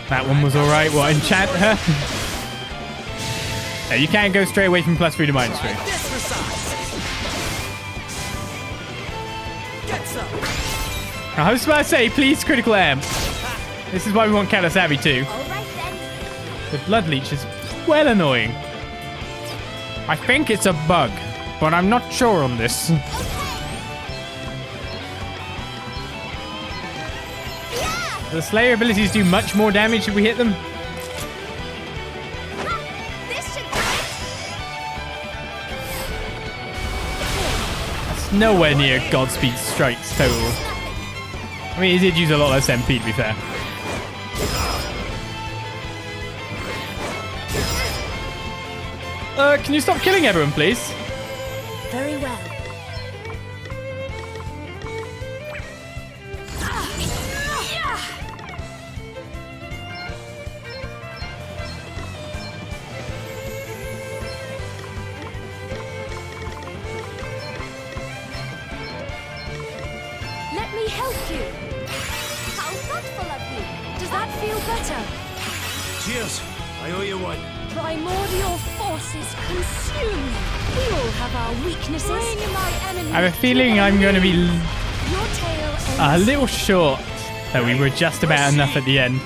Speaker 1: That one was alright. What, enchant her? No, you can't go straight away from +3 to -3. I was about to say, please critical amp. This is why we want Callous Abbey too. The Blood Leech is well annoying. I think it's a bug, but I'm not sure on this. The Slayer abilities do much more damage if we hit them. That's nowhere near Godspeed strikes total. I mean, he did use a lot less MP, to be fair. Can you stop killing everyone, please?
Speaker 9: Very well.
Speaker 5: Let me help you. How thoughtful of you. Does that feel better?
Speaker 11: Cheers. I owe you one.
Speaker 5: Primordial forces consume me. We all have our weaknesses. Bring my enemy.
Speaker 1: I have a feeling I'm going to be
Speaker 5: Your tail
Speaker 1: a little short, though we were just about enough at the end.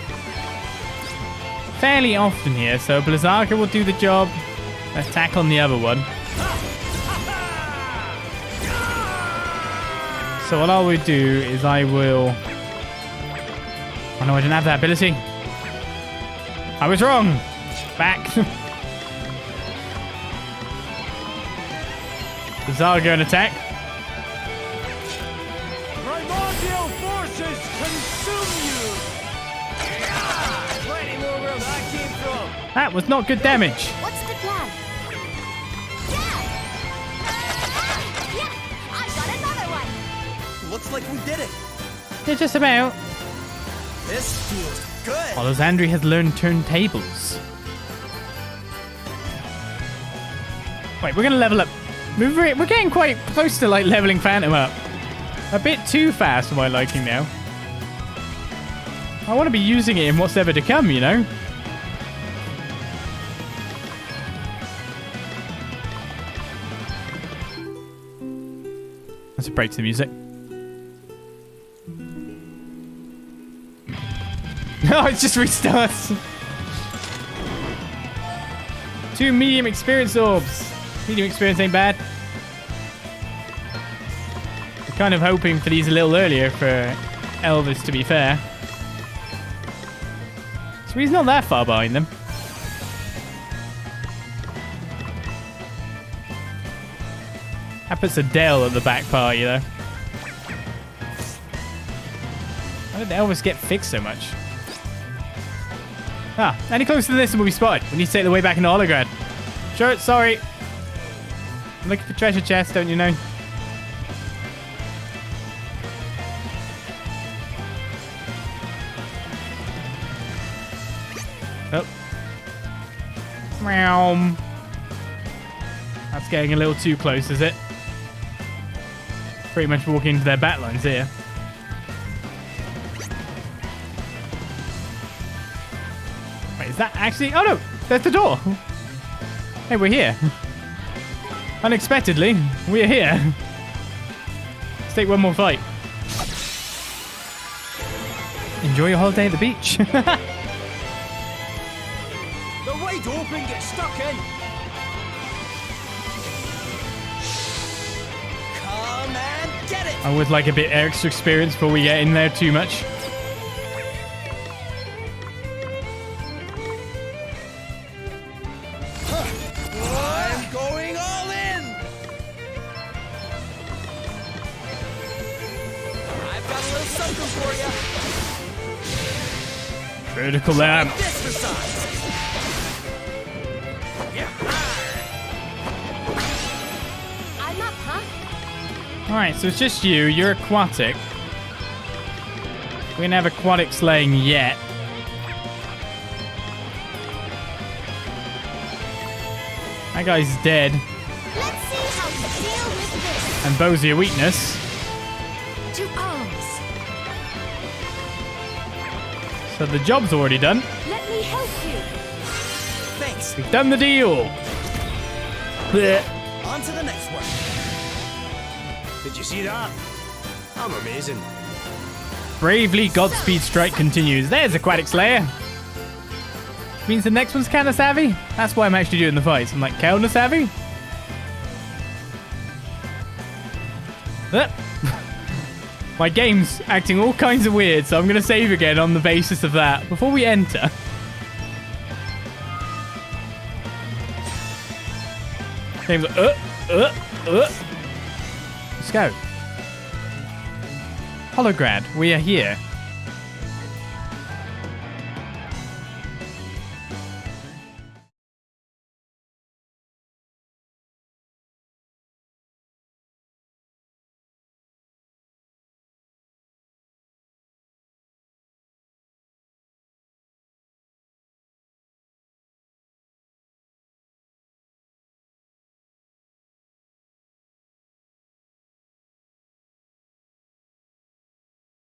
Speaker 1: Fairly often here, so Blizzaga will do the job. Attack on the other one. So what I will do is I will... Oh no, I didn't have that ability. I was wrong. Back. Blizzaga and attack.
Speaker 11: Primordial forces consume you! Plenty more where I came from.
Speaker 1: That was not good damage.
Speaker 9: What's the plan? Yeah, I got another one.
Speaker 11: Looks like we did it.
Speaker 1: They're just about.
Speaker 11: This feels good.
Speaker 1: Olizandri has learned turntables. Wait, we're going to level up. We're getting quite close to like leveling Phantom up. A bit too fast for my liking now. I want to be using it in what's ever to come, you know? Let's break to the music. No, it just restarts. 2 medium experience orbs. Medium experience ain't bad. We're kind of hoping for these a little earlier for Elvis, to be fair. So he's not that far behind them. That puts Adele at the back party, though. How did Elvis get fixed so much? Ah, any closer to this and we'll be spotted. We need to take the way back into Holograd. Sure, sorry. I'm looking for treasure chests, don't you know? Oh. Meow. That's getting a little too close, is it? Pretty much walking into their bat lines here. Wait, is that actually... Oh no! There's the door! Hey, we're here. Unexpectedly, we're here. Let's take one more fight. Enjoy your holiday at the beach.
Speaker 11: The wide open gets stuck in. Come and get it.
Speaker 1: I would like a bit extra experience before we get in there too much.
Speaker 11: I'm going all in. I've got a little something for you.
Speaker 1: Critical lamp.
Speaker 11: This for size.
Speaker 9: I'm up, huh?
Speaker 1: Alright, so it's just you. You're aquatic. We don't have aquatic slaying yet. That guy's dead.
Speaker 9: Let's see how you deal with this.
Speaker 1: And Bo's your weakness.
Speaker 9: To arms.
Speaker 1: So So the job's already done.
Speaker 9: Let me help you.
Speaker 11: Thanks.
Speaker 1: We've done the deal. Blech.
Speaker 11: On to the next one. Did you see that? I'm amazing.
Speaker 1: Bravely, Godspeed strike continues. There's Aquatic Slayer. Means the next one's counter savvy? That's why I'm actually doing the fights. I'm like, counter savvy? My game's acting all kinds of weird, so I'm going to save again on the basis of that before we enter. Game's like, Let's go. Holograd, we are here.